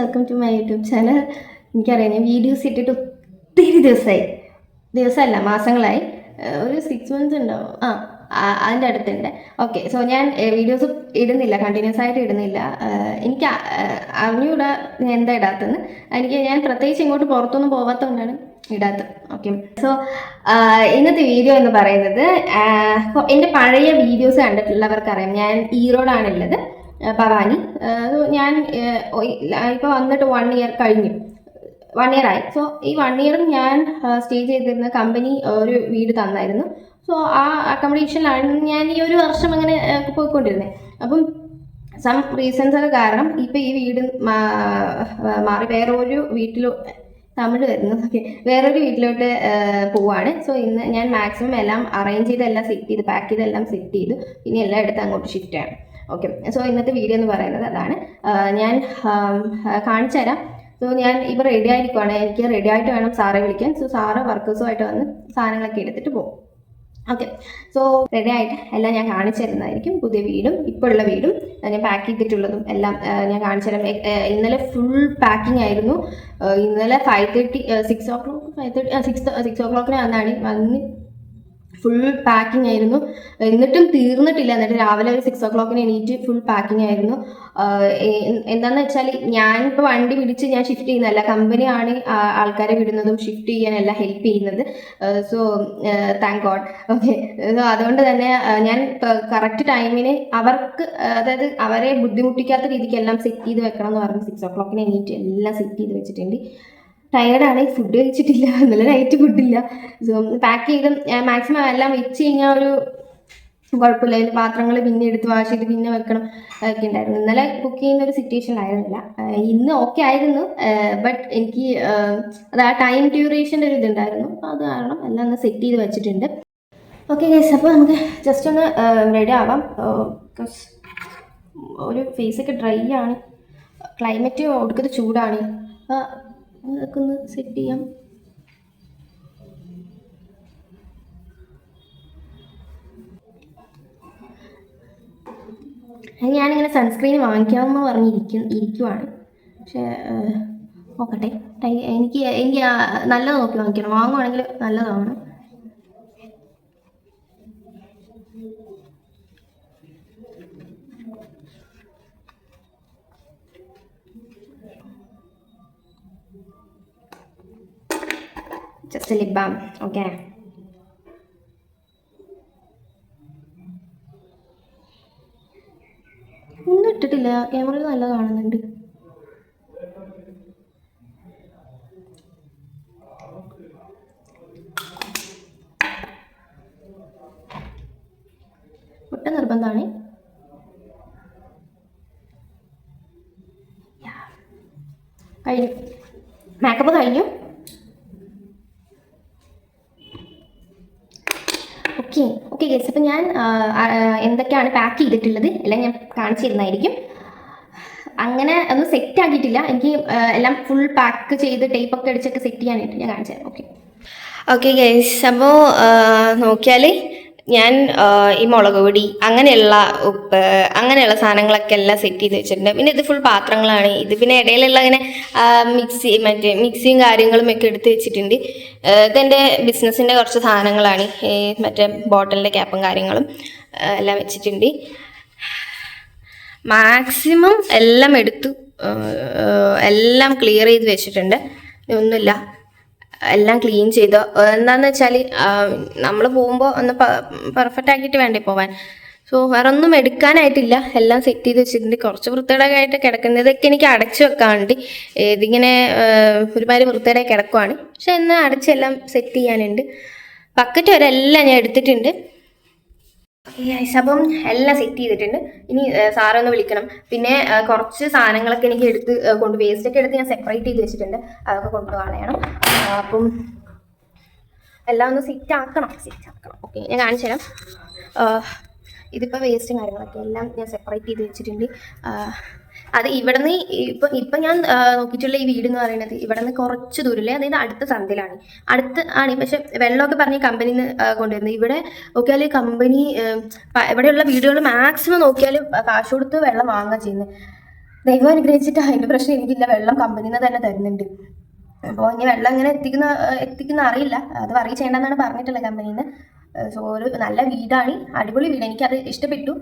Welcome to my YouTube channel. എനിക്കറിയാം ഞാൻ videos ഇട്ടിട്ട് ഒത്തിരി ദിവസമല്ല മാസങ്ങളായി, ഒരു 6 months ഉണ്ടാവും. അതിൻ്റെ അടുത്തുണ്ട്. ഓക്കെ, സോ ഞാൻ വീഡിയോസ് ഇടുന്നില്ല, കണ്ടിന്യൂസ് ആയിട്ട് ഇടുന്നില്ല. എനിക്ക് അറിഞ്ഞൂടാ എന്താ ഇടാത്തെന്ന്. ഞാൻ പ്രത്യേകിച്ച് ഇങ്ങോട്ട് പുറത്തൊന്നും പോകാത്തതുകൊണ്ടാണ് ഇടാത്തത്. ഓക്കെ, സോ ഇന്നത്തെ വീഡിയോ എന്ന് പറയുന്നത്, എൻ്റെ പഴയ വീഡിയോസ് കണ്ടിട്ടുള്ളവർക്കറിയാം ഞാൻ ഈറോഡാണുള്ളത്, ഭവാനി. ഞാൻ ഇപ്പോൾ വന്നിട്ട് 1 year കഴിഞ്ഞു, 1 year ആയി. സോ ഈ 1 year ഞാൻ സ്റ്റേ ചെയ്തിരുന്ന കമ്പനി ഒരു വീട് തന്നായിരുന്നു. സോ ആ അക്കോമഡേഷനിലാണ് ഞാൻ ഈ ഒരു വർഷം അങ്ങനെ പോയിക്കൊണ്ടിരുന്നത്. അപ്പം സം റീസൺസ് ഒക്കെ കാരണം ഇപ്പം ഈ വീട് മാറി വേറൊരു തമിഴ് വരുന്നു. ഓക്കെ, വേറൊരു വീട്ടിലോട്ട് പോവാണ്. സോ ഇന്ന് ഞാൻ മാക്സിമം എല്ലാം അറേഞ്ച് ചെയ്ത് എല്ലാം സെറ്റ് ചെയ്ത് പാക്ക് ചെയ്ത് എല്ലാം സെറ്റ് ചെയ്തു. പിന്നെ എല്ലാം എടുത്ത് അങ്ങോട്ട് ഷിഫ്റ്റ് ആണ്. ഓക്കെ, സോ ഇന്നത്തെ വീഡിയോ എന്ന് പറയുന്നത് അതാണ്. ഞാൻ കാണിച്ചു തരാം. സോ ഞാൻ ഇപ്പോൾ റെഡി ആയിരിക്കുവാണ്. എനിക്ക് റെഡി ആയിട്ട് വേണം സാറെ വിളിക്കാൻ. സോ സാറ് വർക്കേഴ്സുമായിട്ട് വന്ന് സാധനങ്ങളൊക്കെ എടുത്തിട്ട് പോകും. ഓക്കെ, സോ റെഡി ആയിട്ട് എല്ലാം ഞാൻ കാണിച്ചു തരുന്നതായിരിക്കും. പുതിയ വീടും ഇപ്പോൾ ഉള്ള വീടും ഞാൻ പാക്ക് ചെയ്തിട്ടുള്ളതും എല്ലാം ഞാൻ കാണിച്ചു തരാം. ഇന്നലെ ഫുൾ പാക്കിംഗ് ആയിരുന്നു. ഇന്നലെ 5:30 6 o'clock 6 o'clock വന്ന് ഫുൾ പാക്കിംഗ് ആയിരുന്നു. എന്നിട്ടും തീർന്നിട്ടില്ല. എന്നിട്ട് രാവിലെ ഒരു 6 o'clock എണീറ്റ് ഫുൾ പാക്കിംഗ് ആയിരുന്നു. എന്താണെന്ന് വെച്ചാൽ ഞാനിപ്പോൾ വണ്ടി പിടിച്ച് ഞാൻ ഷിഫ്റ്റ് ചെയ്യുന്നതല്ല, കമ്പനിയാണ് ആൾക്കാരെ വിടുന്നതും ഷിഫ്റ്റ് ചെയ്യാനെല്ലാം ഹെൽപ്പ് ചെയ്യുന്നത്. So thank God. Okay, so അതുകൊണ്ട് തന്നെ ഞാൻ കറക്റ്റ് ടൈമിന് അവർക്ക്, അതായത് അവരെ ബുദ്ധിമുട്ടിക്കാത്ത രീതിക്ക് എല്ലാം സെറ്റ് ചെയ്ത് വെക്കണം എന്ന് പറഞ്ഞ് 6 o'clock എണീറ്റ് എല്ലാം സെറ്റ് ചെയ്ത് വെച്ചിട്ടുണ്ട്. ടയേർഡാണ്, ഫുഡ് കഴിച്ചിട്ടില്ല, ഇന്നലെ നൈറ്റ് ഫുഡില്ല. സോ പാക്ക് ചെയ്ത് മാക്സിമം എല്ലാം വെച്ച് കഴിഞ്ഞാൽ ഒരു കുഴപ്പമില്ല. അതിൽ പാത്രങ്ങൾ പിന്നെ എടുത്ത് വാഷ് ചെയ്ത് പിന്നെ വെക്കണം ഒക്കെ ഉണ്ടായിരുന്നു. ഇന്നലെ കുക്ക് ചെയ്യുന്ന ഒരു സിറ്റുവേഷനിലായിരുന്നില്ല. ഇന്ന് ഓക്കെ ആയിരുന്നു, ബട്ട് എനിക്ക് അത് ആ ടൈം ഡ്യൂറേഷൻ്റെ ഒരു ഇതുണ്ടായിരുന്നു. അപ്പോൾ അത് കാരണം എല്ലാം ഒന്ന് സെറ്റ് ചെയ്ത് വെച്ചിട്ടുണ്ട്. ഓക്കെ ഗൈസ്, അപ്പോൾ നമുക്ക് ജസ്റ്റ് ഒന്ന് റെഡി ആവാം. ഒരു ഫേസൊക്കെ ഡ്രൈ ആണ്, ക്ലൈമറ്റ് ഒടുക്കത്തെ ചൂടാണ്. അതൊക്കെ ഒന്ന് സെറ്റ് ചെയ്യാം. ഞാനിങ്ങനെ സൺസ്ക്രീൻ വാങ്ങിക്കാമെന്ന് ഇരിക്കുവാണ്. പക്ഷേ നോക്കട്ടെ, എനിക്ക് നല്ലത് നോക്കി വാങ്ങിക്കണം. വാങ്ങുവാണെങ്കിൽ നല്ലതാണ്. Just lip balm. ഓക്കെ, ഒന്നും ഇട്ടിട്ടില്ല, ക്യാമറയിൽ നല്ല കാണുന്നുണ്ട്. ഒട്ട നിർബന്ധമാണ്. കഴിഞ്ഞു, മേക്കപ്പ് കഴിഞ്ഞു. ഓക്കെ ഗൈസ്, അപ്പം ഞാൻ എന്തൊക്കെയാണ് പാക്ക് ചെയ്തിട്ടുള്ളത് എല്ലാം ഞാൻ കാണിച്ചു തരുന്നതായിരിക്കും. അങ്ങനെ ഒന്നും സെറ്റ് ആക്കിയിട്ടില്ല, എനിക്ക് എല്ലാം ഫുൾ പാക്ക് ചെയ്ത് ടേപ്പൊക്കെ അടിച്ചൊക്കെ സെറ്റ് ചെയ്യാനായിട്ട് ഞാൻ കാണിച്ചു തരാം. ഓക്കെ ഗൈസ്, അപ്പോൾ നോക്കിയാൽ ഞാൻ ഈ മുളക് പൊടി, അങ്ങനെയുള്ള ഉപ്പ്, അങ്ങനെയുള്ള സാധനങ്ങളൊക്കെ എല്ലാം സെറ്റ് ചെയ്ത് വെച്ചിട്ടുണ്ട്. പിന്നെ ഇത് ഫുൾ പാത്രങ്ങളാണ്. ഇത് പിന്നെ ഇടയിലുള്ള ഇങ്ങനെ മിക്സിയും കാര്യങ്ങളും ഒക്കെ എടുത്ത് വെച്ചിട്ടുണ്ട്. ഇതെൻ്റെ ബിസിനസ്സിൻ്റെ കുറച്ച് സാധനങ്ങളാണ്. മറ്റേ ബോട്ടിലിൻ്റെ ക്യാപ്പും കാര്യങ്ങളും എല്ലാം വെച്ചിട്ടുണ്ട്. മാക്സിമം എല്ലാം എടുത്തു, എല്ലാം ക്ലിയർ ചെയ്ത് വെച്ചിട്ടുണ്ട്. ഒന്നുമില്ല, എല്ലാം ക്ലീൻ ചെയ്തു. എന്താണെന്ന് വെച്ചാൽ നമ്മൾ പോകുമ്പോൾ ഒന്ന് പെർഫെക്റ്റ് ആക്കിയിട്ട് വേണ്ടേ പോവാൻ. സോ വേറെ ഒന്നും എടുക്കാനായിട്ടില്ല, എല്ലാം സെറ്റ് ചെയ്ത് വെച്ചിട്ടുണ്ട്. കുറച്ച് വൃത്തികേടായിട്ട് കിടക്കുന്നതൊക്കെ എനിക്ക് അടച്ചു വെക്കാനുണ്ട്. ഇതിങ്ങനെ ഒരുമാതിരി വൃത്തികേടായി കിടക്കുവാണ്. പക്ഷെ എന്നാൽ അടച്ചെല്ലാം സെറ്റ് ചെയ്യാനുണ്ട്. ബക്കറ്റ് വരെ എല്ലാം ഞാൻ എടുത്തിട്ടുണ്ട്. അപ്പം എല്ലാം സെറ്റ് ചെയ്തിട്ടുണ്ട്. ഇനി സാറെ ഒന്ന് വിളിക്കണം. പിന്നെ കുറച്ച് സാധനങ്ങളൊക്കെ എനിക്ക് വേസ്റ്റൊക്കെ എടുത്ത് ഞാൻ സെപ്പറേറ്റ് ചെയ്ത് വെച്ചിട്ടുണ്ട്. അതൊക്കെ കൊണ്ട് കളയണം. അപ്പം എല്ലാം ഒന്ന് സെറ്റ് ആക്കണം. ഓക്കെ, ഞാൻ കാണിച്ചു തരാം. ഇതിപ്പോൾ വേസ്റ്റും കാര്യങ്ങളൊക്കെ എല്ലാം ഞാൻ സെപ്പറേറ്റ് ചെയ്ത് വെച്ചിട്ടുണ്ട്. അത് ഇവിടെ നിന്ന് ഇപ്പം ഞാൻ നോക്കിയിട്ടുള്ള ഈ വീട് എന്ന് പറയുന്നത് ഇവിടെ നിന്ന് കുറച്ച് ദൂരമില്ലേ, അതായത് അടുത്ത സന്ധിയിലാണ്, ആണ്. പക്ഷെ വെള്ളമൊക്കെ പറഞ്ഞ് കമ്പനിയിൽ നിന്ന് കൊണ്ടുവരുന്നത്. ഇവിടെ നോക്കിയാൽ കമ്പനി ഇവിടെയുള്ള വീടുകൾ മാക്സിമം നോക്കിയാൽ കാശ് കൊടുത്ത് വെള്ളം വാങ്ങുക ചെയ്യുന്നത്. ദൈവം അനുഗ്രഹിച്ചിട്ട് അതിൻ്റെ പ്രശ്നം എനിക്കില്ല. വെള്ളം കമ്പനിയിൽ നിന്ന് തന്നെ തരുന്നുണ്ട്. അപ്പോൾ ഇനി വെള്ളം എങ്ങനെ എത്തിക്കുന്ന അറിയില്ല. അത് വറി ചെയ്യേണ്ടെന്നാണ് പറഞ്ഞിട്ടുള്ളത് കമ്പനിയിൽ നിന്ന്. സോ ഒരു നല്ല വീടാണ്, അടിപൊളി വീട്, എനിക്കത് ഇഷ്ടപ്പെട്ടു.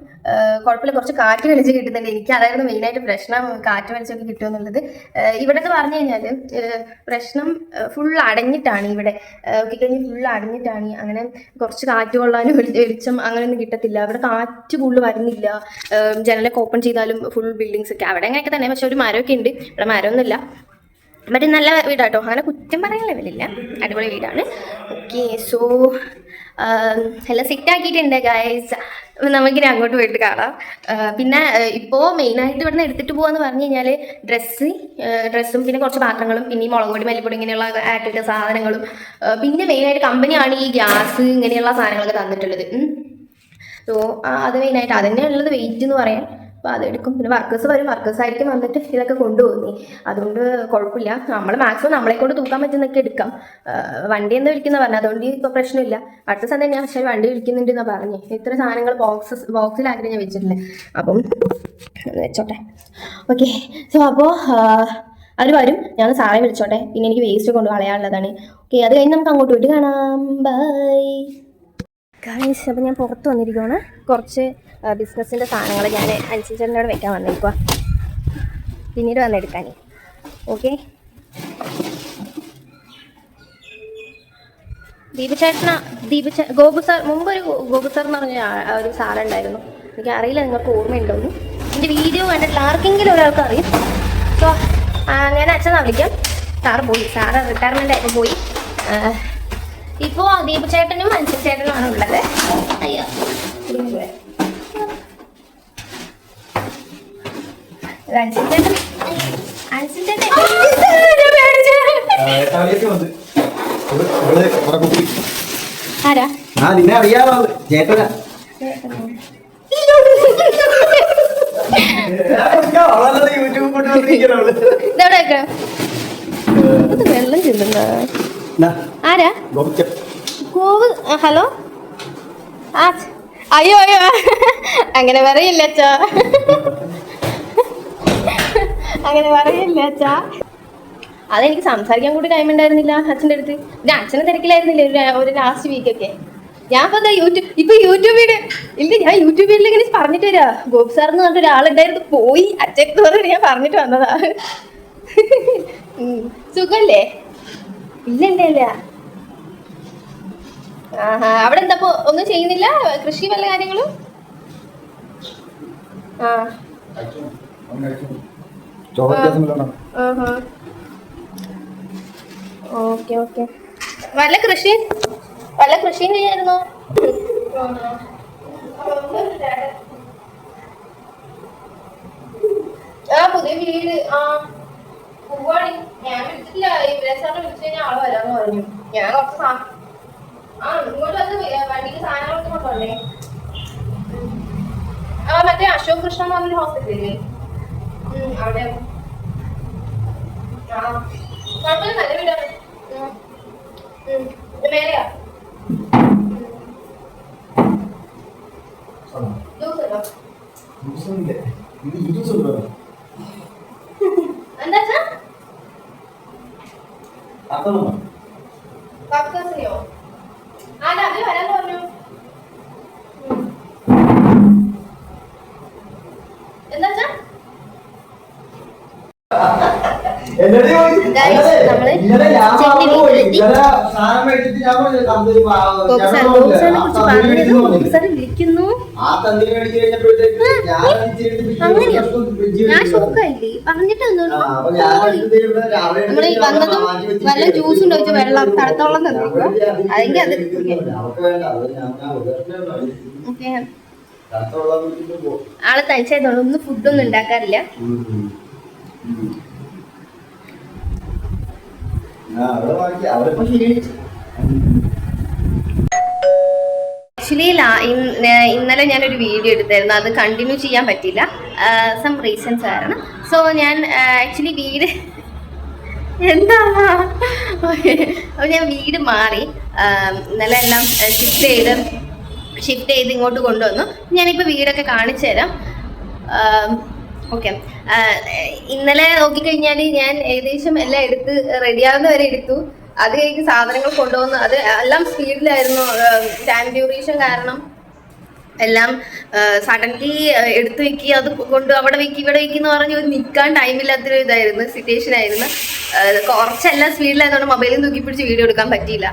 കുഴപ്പമില്ല, കുറച്ച് കാറ്റ് വലിച്ച് കിട്ടുന്നുണ്ട്. എനിക്ക് അതായിരുന്നു മെയിനായിട്ട് പ്രശ്നം, കാറ്റ് വലിച്ചൊക്കെ കിട്ടുമെന്നുള്ളത്. ഇവിടെ എന്ന് പറഞ്ഞു കഴിഞ്ഞാൽ പ്രശ്നം ഫുൾ അടഞ്ഞിട്ടാണ്. ഇവിടെ കഴിഞ്ഞ് ഫുൾ അടഞ്ഞിട്ടാണ്. അങ്ങനെ കുറച്ച് കാറ്റ് കൊള്ളാനും വെളിച്ചം അങ്ങനെയൊന്നും കിട്ടത്തില്ല. അവിടെ കാറ്റ് ഫുള്ള് വരുന്നില്ല. ജനലൊക്കെ ഓപ്പൺ ചെയ്താലും ഫുൾ ബിൽഡിങ്സ് ഒക്കെ അവിടെ അങ്ങനെയൊക്കെ തന്നെ. പക്ഷെ ഒരു മരമൊക്കെ ഉണ്ട്, ഇവിടെ മരമൊന്നുമില്ല. മറ്റേ നല്ല വീടാട്ടോ, അങ്ങനെ കുറ്റം പറയാൻ ലെവലില്ല, അടിപൊളി വീടാണ്. ഓക്കെ, സോ എല്ലാം സെറ്റ് ആക്കിയിട്ടുണ്ട് ഗൈസ്. നമുക്കിനി അങ്ങോട്ട് പോയിട്ട് കാണാം. പിന്നെ ഇപ്പോൾ മെയിനായിട്ട് ഇവിടെ നിന്ന് എടുത്തിട്ട് പോകാന്ന് പറഞ്ഞു കഴിഞ്ഞാൽ ഡ്രസ്സും പിന്നെ കുറച്ച് പാത്രങ്ങളും പിന്നെ ഈ മുളക് പൊടി മല്ലിപ്പൊടി ഇങ്ങനെയുള്ള ആയിട്ടുള്ള സാധനങ്ങളും പിന്നെ മെയിനായിട്ട് കമ്പനിയാണ് ഈ ഗ്യാസ് ഇങ്ങനെയുള്ള സാധനങ്ങളൊക്കെ തന്നിട്ടുള്ളത്. സോ അത് മെയിനായിട്ട് അതന്നെ ഉള്ളത് വെയിറ്റ് എന്ന് പറയാൻ. അപ്പോൾ അതെടുക്കും. പിന്നെ വർക്കേഴ്സ് വരും, വർക്കേഴ്സായിരിക്കും വന്നിട്ട് ഇതൊക്കെ കൊണ്ടുപോകുന്നേ. അതുകൊണ്ട് കുഴപ്പമില്ല, നമ്മൾ മാക്സിമം നമ്മളെ കൊണ്ട് തൂക്കാൻ പറ്റുന്നൊക്കെ എടുക്കാം. വണ്ടി എന്താ വിളിക്കുന്ന പറഞ്ഞു, അതുകൊണ്ട് ഇപ്പോൾ പ്രശ്നമില്ല. അടുത്ത സമയം ഞാൻ പക്ഷേ വണ്ടി വിളിക്കുന്നുണ്ട് എന്നാണ് പറഞ്ഞേ. ഇത്ര സാധനങ്ങൾ ബോക്സിലാക്കി ഞാൻ വെച്ചിട്ടില്ലേ, അപ്പം വെച്ചോട്ടെ. ഓക്കെ, സോ അപ്പോൾ അവർ വരും, ഞാൻ സാറെ വിളിച്ചോട്ടെ. പിന്നെ എനിക്ക് വേസ്റ്റ് കൊണ്ട് കളയാനുള്ളതാണ്. ഓക്കെ, അത് കഴിഞ്ഞ് നമുക്ക് അങ്ങോട്ട് പോയിട്ട് കാണാം. Bye guys. അപ്പോൾ ഞാൻ പുറത്ത് വന്നിരിക്കുകയാണ്. കുറച്ച് ബിസിനസ്സിൻ്റെ സാധനങ്ങൾ ഞാൻ അനുസരിച്ചോട് വെക്കാൻ വന്നേക്കുക, പിന്നീട് വന്നെടുക്കാൻ. ഓക്കെ, ഗോപു സാർ, മുമ്പൊരു ഗോപു സാർ എന്ന് പറഞ്ഞ ഒരു സാറുണ്ടായിരുന്നു. എനിക്ക് അറിയില്ല നിങ്ങൾക്ക് ഓർമ്മയുണ്ടോന്ന്. എൻ്റെ വീഡിയോ കണ്ടിട്ടില്ല ആർക്കെങ്കിലും ഒരാൾക്ക് അറിയും. സോ ഞാൻ അച്ഛനാ വിളിക്കാം. സാറ് പോയി, സാറ് റിട്ടയർമെൻ്റ് ആയപ്പോൾ പോയി. ഇപ്പോൾ ദീപു ചേട്ടനും അൻസിൽ ചേട്ടനുമാണ് ഉള്ളത്. അയ്യോ, അൻസിൽ ചേട്ടൻ ആരാ? നിന്നെ അറിയാമോ ചേട്ടനാ? വെള്ളം ചെല്ലുന്ന ആരാ? ഗോവ്. ഹലോ. അയ്യോ അയ്യോ, അങ്ങനെ പറയില്ല അച്ഛാ, അങ്ങനെ പറയില്ല അച്ഛാ. അതെനിക്ക് സംസാരിക്കാൻ കൂടി ടൈം ഉണ്ടായിരുന്നില്ല അച്ഛൻ്റെ അടുത്ത്. പിന്നെ അച്ഛനെ തിരക്കിലായിരുന്നില്ലേ ഒരു ലാസ്റ്റ് വീക്കൊക്കെ. ഞാൻ ഇപ്പൊ യൂട്യൂബിൽ ഇല്ല, ഞാൻ യൂട്യൂബിൽ ഇങ്ങനെ പറഞ്ഞിട്ട് വരാ. ഗോപ് സാർ എന്ന് പറഞ്ഞിട്ട് ഒരാളുണ്ടായിരുന്നു, പോയി അച്ഛക്ക് പറഞ്ഞിട്ട് ഞാൻ പറഞ്ഞിട്ട് വന്നതാ. സുഖല്ലേ? ഇല്ല. അവിടെ എന്താ ഒന്നും ചെയ്യുന്നില്ല? കൃഷി വല്ല കാര്യങ്ങളും? ഓക്കെ. വല്ല കൃഷിയും ചെയ്യായിരുന്നോ? പുതിയ വീട് പോവാണ്. ഞാൻ വിളിച്ചിട്ടില്ല, ഇവരെ വിളിച്ചു കഴിഞ്ഞാൽ ആള് വരാന്ന് പറഞ്ഞു. ഞാൻ കുറച്ച് ഇങ്ങോട്ട് വന്ന് വണ്ടിക്ക് സാധനങ്ങളൊക്കെ കൊണ്ടുവന്നേ. മറ്റേ അശോക് കൃഷ്ണ എന്ന് പറഞ്ഞൊരു ഹോസ്പിറ്റലില്ലേ, അവിടെ. കുഴപ്പമില്ല, നല്ല വീടാണ്. മേലെയാ എന്താ പക്കസിനെയോ? അല്ല, അത് വരാൻ പറഞ്ഞു. എന്താ വിളിക്കുന്നു. ഞാൻ ഷോക്കായില്ലേ പറഞ്ഞിട്ട് നമ്മള് വന്നതും വല്ല ജ്യൂസ് ഉണ്ടോ ചോദിച്ചാൽ വെള്ളം തണുത്തോളം തന്നിരിക്കുക. അതെങ്കിൽ അത് ആള് തനിച്ചായതുകൊണ്ട് ഒന്നും ഫുഡൊന്നും ഉണ്ടാക്കാറില്ല. ആക്ച്വലി ഇന്നലെ ഞാനൊരു വീഡിയോ എടുത്തായിരുന്നു, അത് കണ്ടിന്യൂ ചെയ്യാൻ പറ്റില്ല, സം റീസൺസ് കാരണം. സോ ഞാൻ ആക്ച്വലി വീട് എന്താ അപ്പോൾ ഞാൻ വീട് മാറി ഇന്നലെ എല്ലാം ഷിഫ്റ്റ് ചെയ്ത് ഇങ്ങോട്ട് കൊണ്ടുവന്നു. ഞാനിപ്പോൾ വീടൊക്കെ കാണിച്ചു തരാം. ഓക്കെ. ഇന്നലെ നോക്കിക്കഴിഞ്ഞാൽ ഞാൻ ഏകദേശം എല്ലാം എടുത്ത് റെഡിയാവുന്ന വരെ എടുത്തു. അത് കഴിഞ്ഞ് സാധനങ്ങൾ കൊണ്ടുവന്ന് അത് എല്ലാം സ്പീഡിലായിരുന്നു. ടൈം ഡ്യൂറേഷൻ കാരണം എല്ലാം സഡൻലി എടുത്തു വെക്കുക, അത് കൊണ്ട് അവിടെ വെക്കി ഇവിടെ വെക്കി എന്ന് പറഞ്ഞ് ഒരു നിൽക്കാൻ ടൈമില്ലാത്തൊരു ഇതായിരുന്നു, സിറ്റുവേഷൻ ആയിരുന്നു. കുറച്ചെല്ലാം സ്പീഡിലായതുകൊണ്ട് മൊബൈലിൽ തൂക്കി പിടിച്ച് വീഡിയോ എടുക്കാൻ പറ്റിയില്ല.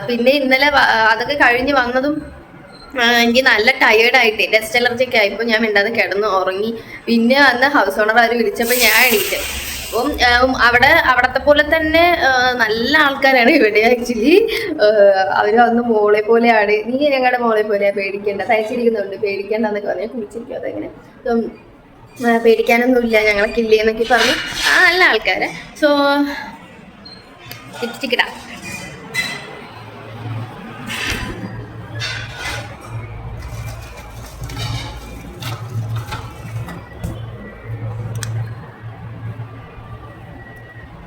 പിന്നെ ഇന്നലെ അതൊക്കെ കഴിഞ്ഞ് വന്നതും എനിക്ക് നല്ല ടയേർഡായിട്ട് ഡസ്റ്റ് അലർജി ഒക്കെ ആയപ്പോൾ ഞാൻ മിണ്ടാതെ കിടന്ന് ഉറങ്ങി. പിന്നെ അന്ന് ഹൗസ് ഓണർ അവർ വിളിച്ചപ്പോൾ ഞാൻ എണീറ്റ്. അപ്പം അവിടത്തെ പോലെ തന്നെ നല്ല ആൾക്കാരാണ് ഇവിടെ. ആക്ച്വലി അവർ വന്ന് മോളെ പോലെയാണ്, നീ ഞങ്ങളുടെ മോളെ പോലെയാ, പേടിക്കേണ്ട, തയ്ച്ചിരിക്കുന്നുണ്ട്, പേടിക്കേണ്ടെന്നൊക്കെ പറഞ്ഞാൽ കുളിച്ചിരിക്കും. അതെങ്ങനെ പേടിക്കാനൊന്നുമില്ല, ഞങ്ങളൊക്കെ ഇല്ലേ എന്നൊക്കെ പറഞ്ഞു. നല്ല ആൾക്കാര്. സോ ടിക്കറ്റാ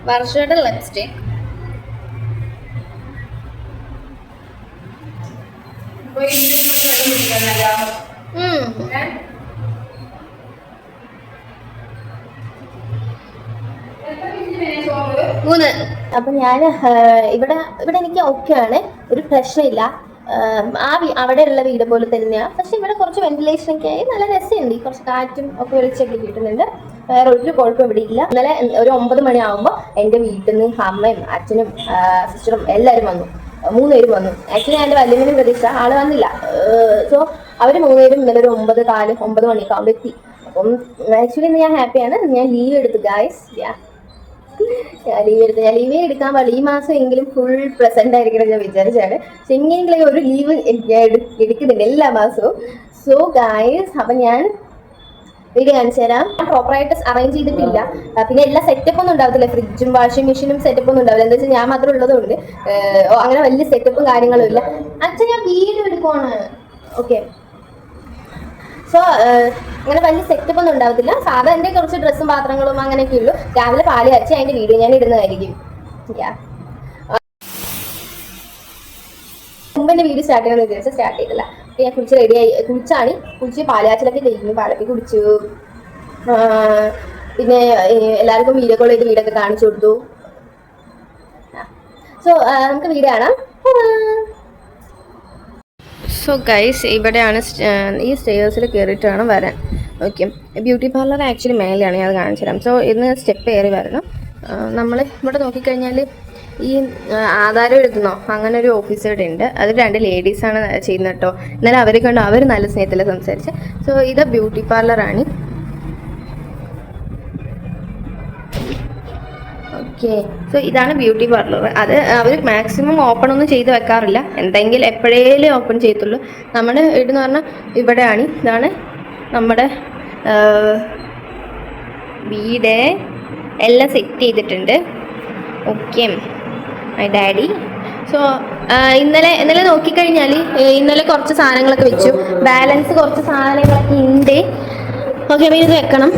വർഷയുടെ ലിപ്സ്റ്റിക്. മൂന്ന്. അപ്പൊ ഞാൻ ഇവിടെ എനിക്ക് ഓക്കെയാണ്, ഒരു പ്രശ്നമില്ല. അവിടെയുള്ള വീട് പോലെ തന്നെയാണ്. പക്ഷെ ഇവിടെ കുറച്ച് വെന്റിലേഷൻ ഒക്കെ ആയി നല്ല രസമുണ്ട്, കുറച്ച് കാറ്റും ഒക്കെ വെളിച്ചൊക്കെ കിട്ടുന്നുണ്ട്. വേറെ ഒരു കുഴപ്പം ഇവിടെ ഇല്ല. ഇന്നലെ ഒരു 9 മണിയാകുമ്പോൾ എൻ്റെ വീട്ടിൽ നിന്ന് അമ്മയും അച്ഛനും സിസ്റ്ററും എല്ലാവരും വന്നു. 3 പേരും വന്നു. ആക്ച്വലി എൻ്റെ വല്യമ്മനും പ്രതീക്ഷ ആള് വന്നില്ല. സോ അവർ 3 പേരും ഇന്നലെ ഒരു 9 മണിയൊക്കെ ആകുമ്പോൾ എത്തി. അപ്പം ആക്ച്വലി ഇന്ന് ഞാൻ ഹാപ്പിയാണ്. ഞാൻ ലീവ് എടുത്തു ഗായ്സ്. ഞാൻ ലീവേ എടുക്കാൻ പാടില്ല. ഈ മാസം എങ്കിലും ഫുൾ പ്രസന്റ് ആയിരിക്കണം ഞാൻ വിചാരിച്ചാണ്. പക്ഷെ എങ്ങനെയെങ്കിലും ഒരു ലീവ് ഞാൻ എടുക്കുന്നുണ്ട് എല്ലാ മാസവും. സോ ഗായ്സ്, അപ്പം ഞാൻ വീഡിയോ കാണിച്ചു തരാം. പ്രോപ്പറായിട്ട് അറേഞ്ച് ചെയ്തിട്ടില്ല. പിന്നെ എല്ലാ സെറ്റപ്പ് ഒന്നും ഉണ്ടാവത്തില്ല, ഫ്രിഡ്ജും വാഷിംഗ് മെഷീനും സെറ്റപ്പ് ഒന്നും ഉണ്ടാവില്ല. എന്താ വെച്ചാൽ ഞാൻ മാത്രം ഉള്ളതുകൊണ്ട് അങ്ങനെ വലിയ സെറ്റപ്പും കാര്യങ്ങളും ഇല്ല. അച്ഛൻ ഞാൻ വീഡിയോ എടുക്കുവാണ്. ഓക്കെ. സോ അങ്ങനെ വലിയ സെറ്റപ്പ് ഒന്നും ഉണ്ടാവത്തില്ല. സാധാ എൻ്റെ കുറച്ച് ഡ്രസ്സും പാത്രങ്ങളും അങ്ങനെയൊക്കെ ഉള്ളൂ. രാവിലെ പാല് കാച്ചി അതിൻ്റെ വീഡിയോ ഞാൻ ഇടുന്നതായിരിക്കും. മുമ്പ് എൻ്റെ വീഡിയോ സ്റ്റാർട്ട് ചെയ്യണമെന്ന് വിചാരിച്ചാൽ സ്റ്റാർട്ട് ചെയ്തില്ല. ഞാൻ കുളിച്ച് പാലാച്ചിലൊക്കെ കഴിഞ്ഞു. പാലൊക്കെ കുടിച്ചു. പിന്നെ എല്ലാവർക്കും വീഡിയോ കോൾ ചെയ്ത് വീടൊക്കെ കാണിച്ചു കൊടുത്തു. സോ നമുക്ക് വീഡിയോ കാണാം. സോ ഗൈസ്, ഇവിടെയാണ് ഈ സ്റ്റേഴ്സിൽ കയറിയിട്ട് വേണം വരാൻ. ഓക്കെ. ബ്യൂട്ടി പാർലർ ആക്ച്വലി മേലെയാണ്, ഞാൻ അത് കാണിച്ചു തരാം. സോ ഇന്ന് സ്റ്റെപ്പ് കയറി വരണം. നമ്മൾ ഇവിടെ നോക്കിക്കഴിഞ്ഞാൽ ഈ ആധാരം എഴുതുന്നോ അങ്ങനെ ഒരു ഓഫീസ് ഇവിടെ ഉണ്ട്. അത് 2 ലേഡീസാണ് ചെയ്യുന്നത് കേട്ടോ. എന്നാലും അവരെ കണ്ടു അവർ നല്ല സ്നേഹത്തിൽ സംസാരിച്ച്. സോ ഇത് ബ്യൂട്ടി പാർലറാണ്. ഓക്കെ. സോ ഇതാണ് ബ്യൂട്ടി പാർലർ. അത് അവർ മാക്സിമം ഓപ്പൺ ഒന്നും ചെയ്ത് വെക്കാറില്ല, എന്തെങ്കിലും എപ്പോഴേലും ഓപ്പൺ ചെയ്യത്തുള്ളൂ. നമ്മുടെ വീടെന്ന് പറഞ്ഞാൽ ഇവിടെയാണ്. ഇതാണ് നമ്മുടെ വീട്. എല്ലാം സെറ്റ് ചെയ്തിട്ടുണ്ട്. ഓക്കെ. My daddy. സോ ഇന്നലെ നോക്കിക്കഴിഞ്ഞാൽ ഇന്നലെ കുറച്ച് സാധനങ്ങളൊക്കെ വെച്ചു. ബാലൻസ് കുറച്ച് സാധനങ്ങളൊക്കെ ഉണ്ട്. ഓക്കെ. അപ്പോൾ ഇത് വെക്കണം.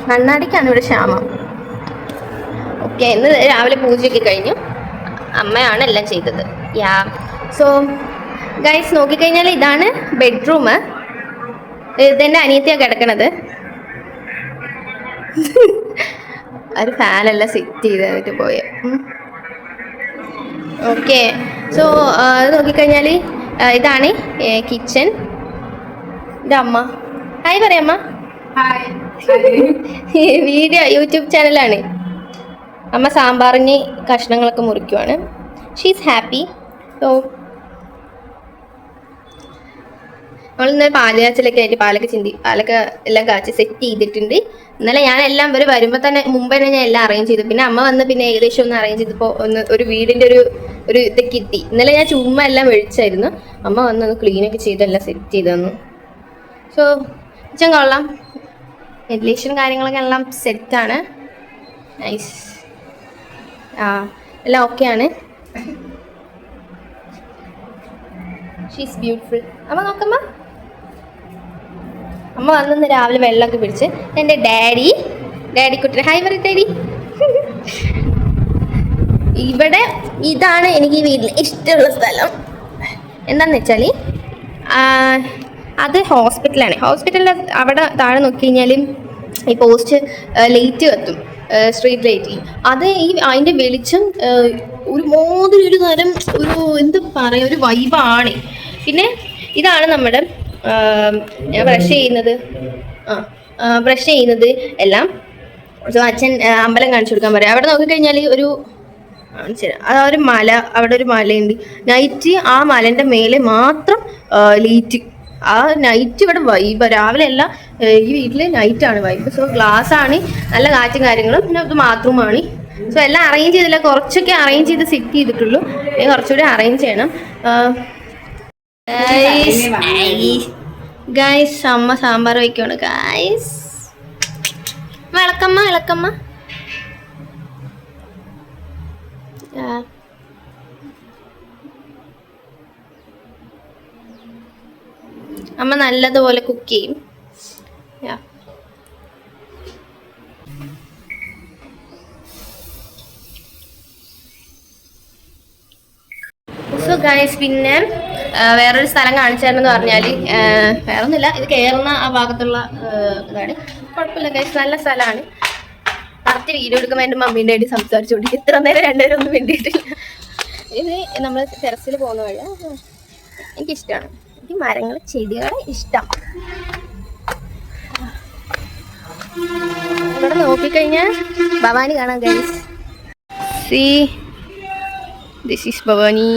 കണ്ണാടിക്കാണ് ഇവിടെ ക്ഷാമം. ഓക്കെ. ഇന്ന് രാവിലെ പൂജയൊക്കെ കഴിഞ്ഞു. അമ്മയാണ് എല്ലാം ചെയ്തത്. സോ ഗൈസ്, നോക്കിക്കഴിഞ്ഞാൽ ഇതാണ് ബെഡ്റൂം. ഇതെൻ്റെ അനിയത്തിയാണ് കിടക്കണത്. ഒരു ഫാനെല്ലാം സെറ്റ് ചെയ്തിട്ട് പോയ. ഓക്കെ. സോ അത് നോക്കിക്കഴിഞ്ഞാൽ ഇതാണ് കിച്ചൺ. ഇതമ്മ. ഹായ് പറയാമ്മ. വീഡിയോ യൂട്യൂബ് ചാനലാണ്. അമ്മ സാമ്പാറിന് കഷ്ണങ്ങളൊക്കെ മുറിക്കുവാണ്. She's happy. സോ നമ്മളിന്നലെ പാലുകാച്ചലൊക്കെ ആയിട്ട് പാലൊക്കെ എല്ലാം കാച്ചി സെറ്റ് ചെയ്തിട്ടുണ്ട്. ഇന്നലെ ഞാൻ എല്ലാം വരുമ്പോൾ തന്നെ മുമ്പ് തന്നെ ഞാൻ എല്ലാം അറേഞ്ച് ചെയ്തു. പിന്നെ അമ്മ വന്ന് പിന്നെ ഏകദേശം ഒന്ന് അറേഞ്ച് ചെയ്തപ്പോൾ ഒരു വീടിൻ്റെ ഒരു ഇതൊക്കെ എത്തി. ഇന്നലെ ഞാൻ ചുമ്മാ എല്ലാം വെളിച്ചായിരുന്നു. അമ്മ വന്ന് ഒന്ന് ക്ലീനൊക്കെ ചെയ്ത് എല്ലാം സെറ്റ് ചെയ്ത് തന്നു. സോ കിച്ചൻ കൊള്ളാം. വെന്റിലേഷൻ കാര്യങ്ങളൊക്കെ എല്ലാം സെറ്റാണ്. നൈസ്. എല്ലാം ഓക്കെയാണ്. She's beautiful. അമ്മ നോക്കമ്മ. അമ്മ വന്നിന്ന് രാവിലെ വെള്ളമൊക്കെ പിടിച്ച്. എൻ്റെ ഡാഡി കുട്ടി ഹായ് പറ ഡാഡി. ഇവിടെ ഇതാണ് എനിക്ക് ഈ വീട്ടിൽ ഇഷ്ടമുള്ള സ്ഥലം. എന്താണെന്ന് വെച്ചാൽ അത് ഹോസ്പിറ്റലാണ്. ഹോസ്പിറ്റലിൻ്റെ അവിടെ താഴെ നോക്കി കഴിഞ്ഞാൽ ഈ പോസ്റ്റ് ലൈറ്റ് കത്തും, സ്ട്രീറ്റ് ലൈറ്റ്. അത് അതിൻ്റെ വെളിച്ചം ഒരു മോതിരി ഒരു തരം ഒരു എന്ത് പറയുക, ഒരു വൈബാണ്. പിന്നെ ഇതാണ് നമ്മുടെ ഞാൻ ബ്രഷ് ചെയ്യുന്നത് എല്ലാം. സോ അച്ഛൻ അമ്പലം കാണിച്ചു കൊടുക്കാൻ പറയാം. അവിടെ നോക്കിക്കഴിഞ്ഞാൽ ഒരു ഒരു മല, അവിടെ ഒരു മലയുണ്ട്. നൈറ്റ് ആ മലേൻ്റെ മേലെ മാത്രം ലൈറ്റ്. ആ നൈറ്റ് ഇവിടെ വൈബ്. രാവിലെ എല്ലാം ഈ വീട്ടിൽ നൈറ്റാണ് വൈബ്. സോ ഗ്ലാസ് ആണ്, നല്ല കാറ്റും കാര്യങ്ങളും. പിന്നെ ഇത് ബാത്റൂമാണ്. സോ എല്ലാം അറേഞ്ച് ചെയ്തില്ല, കുറച്ചൊക്കെ അറേഞ്ച് ചെയ്ത് സെറ്റ് ചെയ്തിട്ടുള്ളൂ. കുറച്ചുകൂടി അറേഞ്ച് ചെയ്യണം. ഗൈസ് അമ്മ സാമ്പാർ വയ്ക്കുകയാണ്. ഗൈസ് വിളക്കമ്മ അമ്മ നല്ലതുപോലെ കുക്ക് ചെയ്യും. സോ ഗൈസ് പിന്നെ വേറൊരു സ്ഥലം കാണിച്ചായിരുന്നു പറഞ്ഞാൽ വേറൊന്നുമില്ല, ഇത് കയറുന്ന ആ ഭാഗത്തുള്ള ഇതാണ്. കുഴപ്പമില്ല ഗൈസ്, നല്ല സ്ഥലമാണ്. കറക്റ്റ് വീഡിയോ എടുക്കുമ്പോൾ എൻ്റെ മമ്മീൻ്റെ ആയിട്ട് സംസാരിച്ചുകൊണ്ടിരിക്കും. ഇത്ര നേരം രണ്ടുപേരും ഒന്നും വേണ്ടിയിട്ടില്ല. ഇത് നമ്മൾ ടെറസിൽ പോകുന്ന വഴി എനിക്കിഷ്ടമാണ്. എനിക്ക് മരങ്ങൾ ചെടികളെ ഇഷ്ടം. ഇവിടെ നോക്കിക്കഴിഞ്ഞാൽ ഭവാനി കാണാം guys. See this is Bhavani.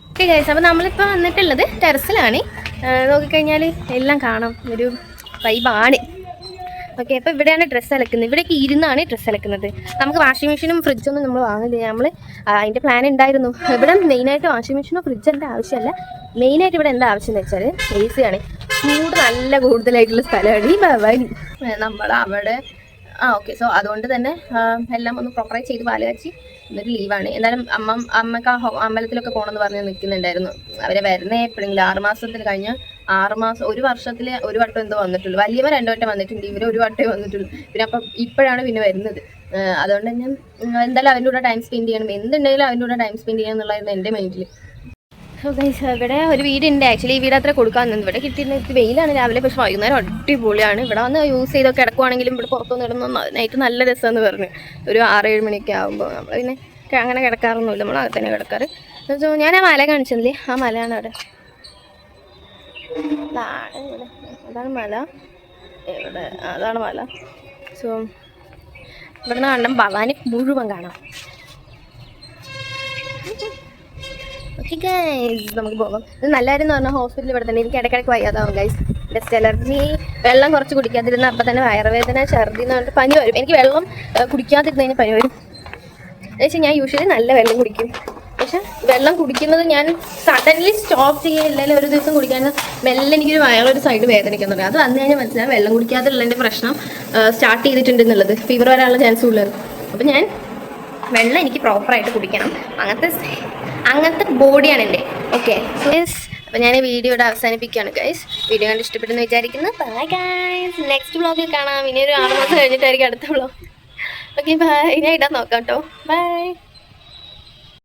Okay guys, അപ്പോൾ നമ്മളിപ്പോൾ വന്നിട്ടുള്ളത് ടെറസിലാണ്. നോക്കിക്കഴിഞ്ഞാൽ എല്ലാം കാണാം, ഒരു വൈബാണ്. ഓക്കെ, അപ്പോൾ ഇവിടെയാണ് ഡ്രസ്സ് അലക്കുന്നത്. ഇവിടേക്ക് ഇരുന്നാണ് ഡ്രസ്സ് അലക്കുന്നത്. നമുക്ക് വാഷിംഗ് മെഷീനും ഫ്രിഡ്ജൊന്നും നമ്മൾ വാങ്ങില്ല. നമ്മൾ അതിൻ്റെ പ്ലാൻ ഉണ്ടായിരുന്നു. ഇവിടെ മെയിനായിട്ട് വാഷിംഗ് മെഷീനോ ഫ്രിഡ്ജിൻ്റെ ആവശ്യമല്ല. മെയിനായിട്ട് ഇവിടെ എന്താ ആവശ്യം എന്ന് വെച്ചാൽ AC ആണ്. ചൂട് നല്ല കൂടുതലായിട്ടുള്ള സ്ഥലമാണ് ഈ ഭവാനി. നമ്മൾ അവിടെ ഓക്കെ. സോ അതുകൊണ്ട് തന്നെ എല്ലാം ഒന്ന് പ്രോപ്പറായി ചെയ്ത് പാല് കാച്ചി ഇന്നൊരു ലീവാണ്. എന്നാലും അമ്മക്ക് അമ്പലത്തിലൊക്കെ പോകണമെന്ന് പറഞ്ഞ് നിൽക്കുന്നുണ്ടായിരുന്നു. അവരെ വരുന്നേ എപ്പോഴെങ്കിലും 6 മാസത്തിൽ കഴിഞ്ഞ് 6 മാസം, 1 വർഷത്തിൽ 1 വട്ടം എന്തോ വന്നിട്ടുള്ളൂ. വലിയവർ 2 വട്ടം വന്നിട്ടുണ്ട്, ഇവർ 1 വട്ടമേ വന്നിട്ടുള്ളൂ. പിന്നെ അപ്പം ഇപ്പോഴാണ് പിന്നെ വരുന്നത്. അതുകൊണ്ട് തന്നെ എന്തായാലും അവൻ്റെ കൂടെ ടൈം സ്പെൻഡ് ചെയ്യണം, എന്തുണ്ടെങ്കിലും അവൻ്റെ കൂടെ ടൈം സ്പെൻഡ് ചെയ്യണം എന്നുള്ളതായിരുന്നു എൻ്റെ മൈൻഡിൽ. സോ ഗൈസ് ഇവിടെ ഒരു വീടുണ്ട്. ആക്ച്വലി ഈ വീട് അത്ര കൊടുക്കാമെന്നു ഇവിടെ കിട്ടിയിരുന്നത്. വെയിലാണ് രാവിലെ, പക്ഷെ വൈകുന്നേരം അടിപൊളിയാണ്. ഇവിടെ വന്ന് യൂസ് ചെയ്തൊക്കെ കിടക്കുവാണെങ്കിലും ഇവിടെ പുറത്തുനിന്ന് ഇടുന്ന നൈറ്റ് നല്ല രസമെന്ന് പറഞ്ഞു. ഒരു 6-7 മണിയൊക്കെ ആകുമ്പോൾ നമ്മൾ പിന്നെ അങ്ങനെ കിടക്കാറൊന്നുമില്ല, നമ്മൾ അകത്ത് തന്നെ കിടക്കാറ്. സോ ഞാൻ ആ മല കാണിച്ചതില്ലേ, ആ മലയാണ് അവിടെ. അതാണ് മല, ഇവിടെ അതാണ് മല. സോ ഇവിടെ നിന്ന് കണ്ടാൽ ഭവാനി മുഴുവൻ കാണാം. ഓക്കെ ഗൈസ്, നമുക്ക് പോകാം. ഇത് നല്ലതായിരുന്നു പറഞ്ഞാൽ ഹോസ്പിറ്റലിൽ ഇവിടെ തന്നെ. എനിക്ക് ഇടയ്ക്കിടയ്ക്ക് വയ്യാതാവും ഗൈസ്, ഡസ്റ്റ് അലർജി. വെള്ളം കുറച്ച് കുടിക്കാതിരുന്ന അപ്പം തന്നെ വയറുവേദന, ഛർദി എന്ന് പറഞ്ഞിട്ട് പനി വരും. എനിക്ക് വെള്ളം കുടിക്കാതിരുന്നതിന് പനി വരും. എന്നുവെച്ചാൽ ഞാൻ യൂഷ്വലി നല്ല വെള്ളം കുടിക്കും, പക്ഷെ വെള്ളം കുടിക്കുന്നത് ഞാൻ സഡൻലി സ്റ്റോപ്പ് ചെയ്യില്ലെങ്കിൽ ഒരു ദിവസം കുടിക്കാൻ മെല്ലെ എനിക്കൊരു വയറൊരു സൈഡ് വേദനിക്കുന്നുണ്ട്. അത് വന്നു കഴിഞ്ഞാൽ മനസ്സിലാവും വെള്ളം കുടിക്കാതുള്ളതിൻ്റെ പ്രശ്നം സ്റ്റാർട്ട് ചെയ്തിട്ടുണ്ടെന്നുള്ളത്. ഫീവർ വരാനുള്ള ചാൻസ് ഉള്ളത്. അപ്പം ഞാൻ വെള്ളം എനിക്ക് പ്രോപ്പറായിട്ട് കുടിക്കണം. അങ്ങനത്തെ ബോഡിയാണ് എൻ്റെ. ഓക്കെ സോ അപ്പോൾ ഞാൻ വീഡിയോയുടെ അവസാനിപ്പിക്കുകയാണ് ഗൈസ്. വീഡിയോ കണ്ട് ഇഷ്ടപ്പെട്ടെന്ന് വിചാരിക്കുന്നു. ബൈ ഗൈസ്, നെക്സ്റ്റ് വ്ളോഗിൽ കാണാം. ഇനി ഒരു 6 മാസം കഴിഞ്ഞിട്ടായിരിക്കും അടുത്ത വ്ളോഗ്. Okay bye. ഞാൻ ഇടാൻ നോക്കാം കേട്ടോ. ബൈ.